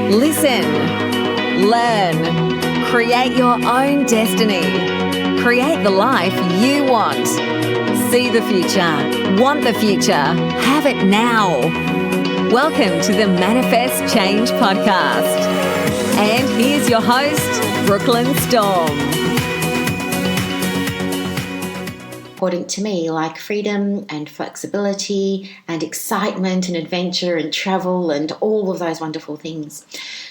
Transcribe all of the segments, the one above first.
Listen, learn, create your own destiny. Create the life you want. See the future, want the future, have it now. Welcome to the Manifest Change Podcast. And here's your host, Brooklyn Storm. Important to me, like freedom and flexibility and excitement and adventure and travel and all of those wonderful things.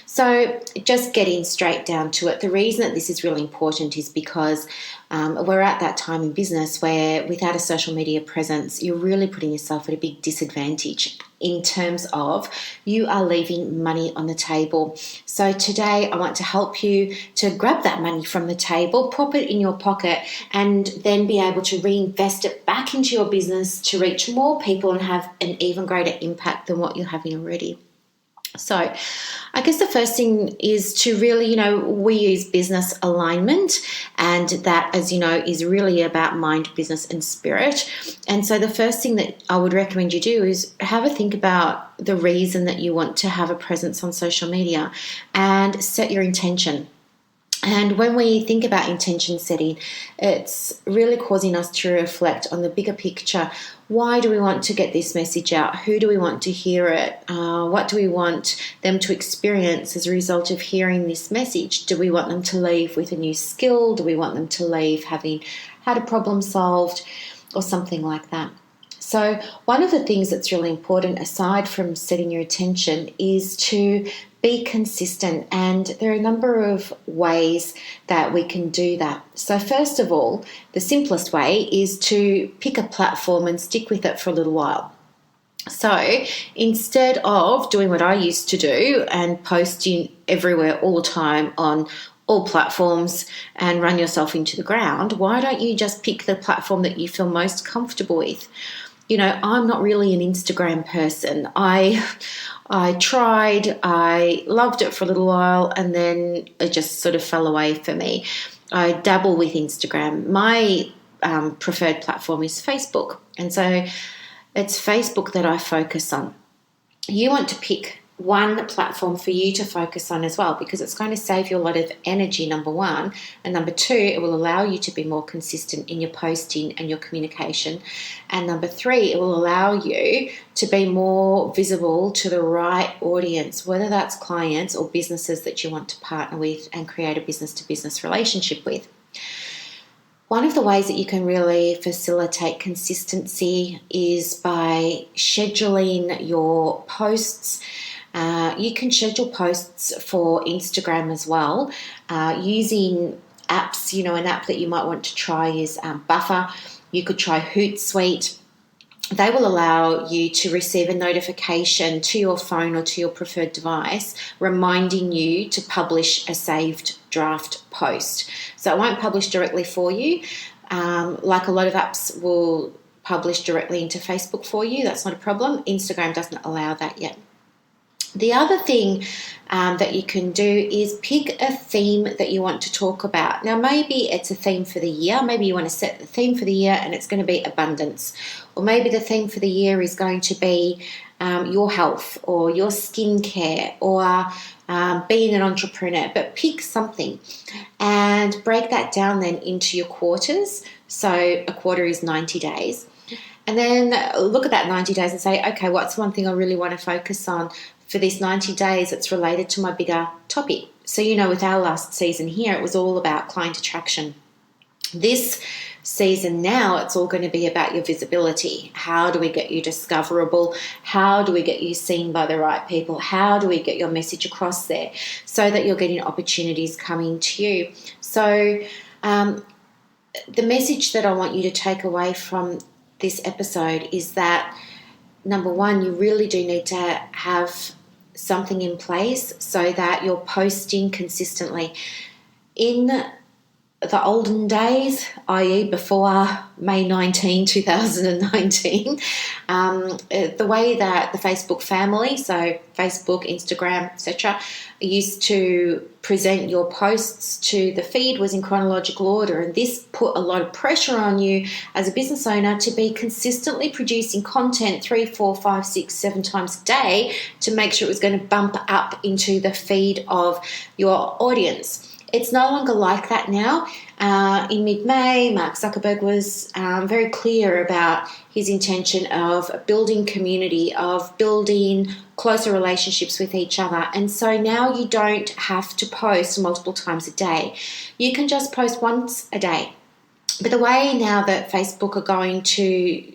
So just getting straight down to it, the reason that this is really important is because we're at that time in business where without a social media presence, you're really putting yourself at a big disadvantage in terms of you are leaving money on the table. So today I want to help you to grab that money from the table, pop it in your pocket, and then be able to reinvest it back into your business to reach more people and have an even greater impact than what you're having already. So I guess the first thing is to really, we use business alignment, and that, as you know, is really about mind, business and spirit. And so the first thing that I would recommend you do is have a think about the reason that you want to have a presence on social media and set your intention. And when we think about intention setting, it's really causing us to reflect on the bigger picture. Why do we want to get this message out? Who do we want to hear it? What do we want them to experience as a result of hearing this message? Do we want them to leave with a new skill? Do we want them to leave having had a problem solved or something like that? So one of the things that's really important, aside from setting your intention, is to be consistent. And there are a number of ways that we can do that. So first of all, the simplest way is to pick a platform and stick with it for a little while. So instead of doing what I used to do and posting everywhere all the time on all platforms and run yourself into the ground, why don't you just pick the platform that you feel most comfortable with? I'm not really an Instagram person. I tried, I loved it for a little while, and then it just sort of fell away for me. I dabble with Instagram. My preferred platform is Facebook, and so it's Facebook that I focus on. You want to pick one platform for you to focus on as well, because it's going to save you a lot of energy, number one, and number two, it will allow you to be more consistent in your posting and your communication, and number three, it will allow you to be more visible to the right audience, whether that's clients or businesses that you want to partner with and create a business-to-business relationship with. One of the ways that you can really facilitate consistency is by scheduling your posts. You can schedule posts for Instagram as well, using apps. An app that you might want to try is Buffer. You could try Hootsuite. They will allow you to receive a notification to your phone or to your preferred device reminding you to publish a saved draft post. So it won't publish directly for you. Like a lot of apps will publish directly into Facebook for you. That's not a problem. Instagram doesn't allow that yet. The other thing that you can do is pick a theme that you want to talk about. Now, maybe it's a theme for the year. Maybe you want to set the theme for the year and it's going to be abundance. Or maybe the theme for the year is going to be your health or your skincare or being an entrepreneur. But pick something and break that down then into your quarters. So a quarter is 90 days. And then look at that 90 days and say, okay, what's one thing I really want to focus on for these 90 days that's related to my bigger topic? So, with our last season here, it was all about client attraction. This season now, it's all going to be about your visibility. How do we get you discoverable? How do we get you seen by the right people? How do we get your message across there so that you're getting opportunities coming to you? So the message that I want you to take away from this episode is that, number one, you really do need to have something in place so that you're posting consistently. In the olden days, i.e. before May 19, 2019, the way that the Facebook family, so Facebook, Instagram, etc., used to present your posts to the feed was in chronological order, and this put a lot of pressure on you as a business owner to be consistently producing content 3, 4, 5, 6, 7 times a day to make sure it was going to bump up into the feed of your audience. It's no longer like that now. In mid-May, Mark Zuckerberg was very clear about his intention of building community, of building closer relationships with each other. And so now you don't have to post multiple times a day. You can just post once a day. But the way now that Facebook are going to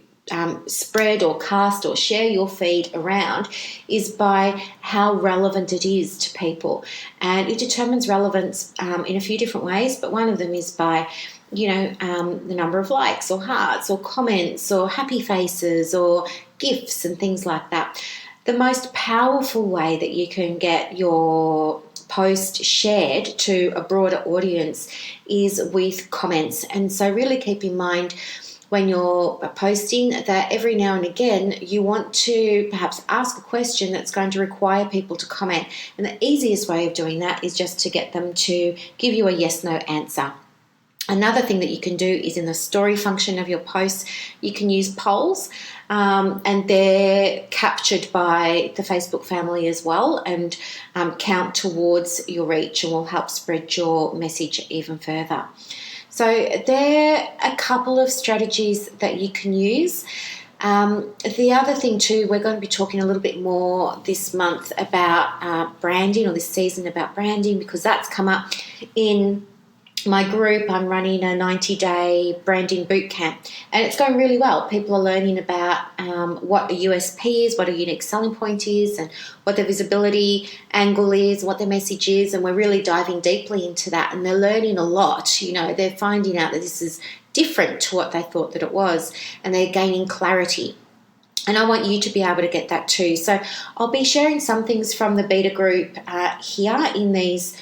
spread or cast or share your feed around is by how relevant it is to people, and it determines relevance in a few different ways, but one of them is by the number of likes or hearts or comments or happy faces or gifs and things like that. The most powerful way that you can get your post shared to a broader audience is with comments, and so really keep in mind when you're posting that every now and again you want to perhaps ask a question that's going to require people to comment. And the easiest way of doing that is just to get them to give you a yes/no answer. Another thing that you can do is in the story function of your posts, you can use polls, and they're captured by the Facebook family as well, and count towards your reach and will help spread your message even further. So there are a couple of strategies that you can use. The other thing too, we're going to be talking a little bit more this month about branding, or this season about branding, because that's come up in my group. I'm running a 90-day branding bootcamp, and it's going really well. People are learning about what a USP is, what a unique selling point is, and what their visibility angle is, what their message is, and we're really diving deeply into that, and they're learning a lot. They're finding out that this is different to what they thought that it was, and they're gaining clarity. And I want you to be able to get that too. So I'll be sharing some things from the beta group here in these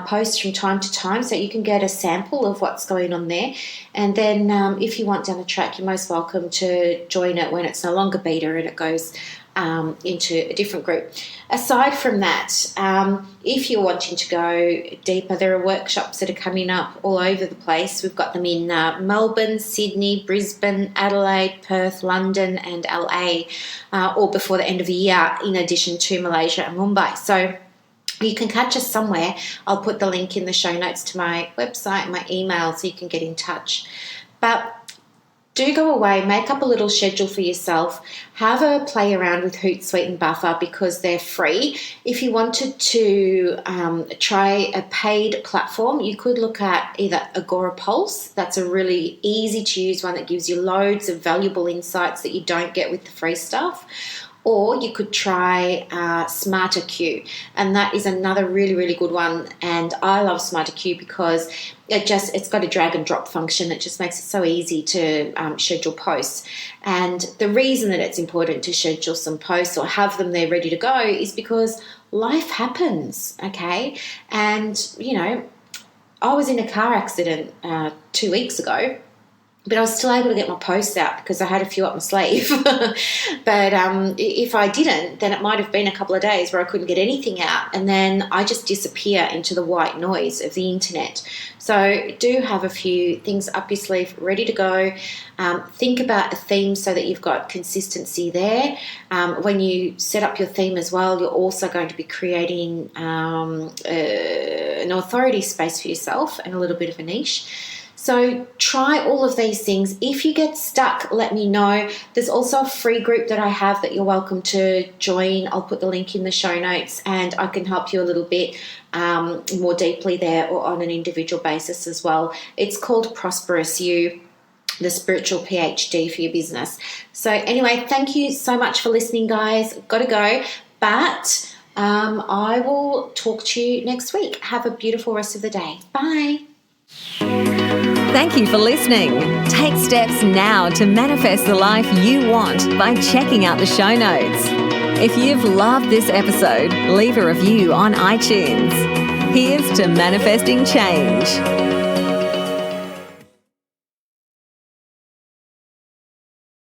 posts from time to time, so you can get a sample of what's going on there. And then if you want down the track, you're most welcome to join it when it's no longer beta and it goes into a different group. Aside from that, if you're wanting to go deeper, there are workshops that are coming up all over the place. We've got them in Melbourne, Sydney, Brisbane, Adelaide, Perth, London and LA, all before the end of the year, in addition to Malaysia and Mumbai. So you can catch us somewhere. I'll put the link in the show notes to my website, my email, so you can get in touch. But do go away, make up a little schedule for yourself, have a play around with Hootsuite and Buffer because they're free. If you wanted to try a paid platform, you could look at either Agora Pulse. That's a really easy to use one that gives you loads of valuable insights that you don't get with the free stuff. Or you could try Smarter Q, and that is another really, really good one. And I love Smarter Q because it's got a drag and drop function that just makes it so easy to schedule posts. And the reason that it's important to schedule some posts or have them there ready to go is because life happens, okay? And, I was in a car accident 2 weeks ago, but I was still able to get my posts out because I had a few up my sleeve. But if I didn't, then it might have been a couple of days where I couldn't get anything out. And then I just disappear into the white noise of the internet. So do have a few things up your sleeve ready to go. Think about a theme so that you've got consistency there. When you set up your theme as well, you're also going to be creating an authority space for yourself and a little bit of a niche. So try all of these things. If you get stuck, let me know. There's also a free group that I have that you're welcome to join. I'll put the link in the show notes, and I can help you a little bit more deeply there, or on an individual basis as well. It's called Prosperous You, the spiritual PhD for your business. So anyway, thank you so much for listening, guys. Got to go, but I will talk to you next week. Have a beautiful rest of the day. Bye. Thank you for listening. Take steps now to manifest the life you want by checking out the show notes. If you've loved this episode, leave a review on iTunes. Here's to manifesting change.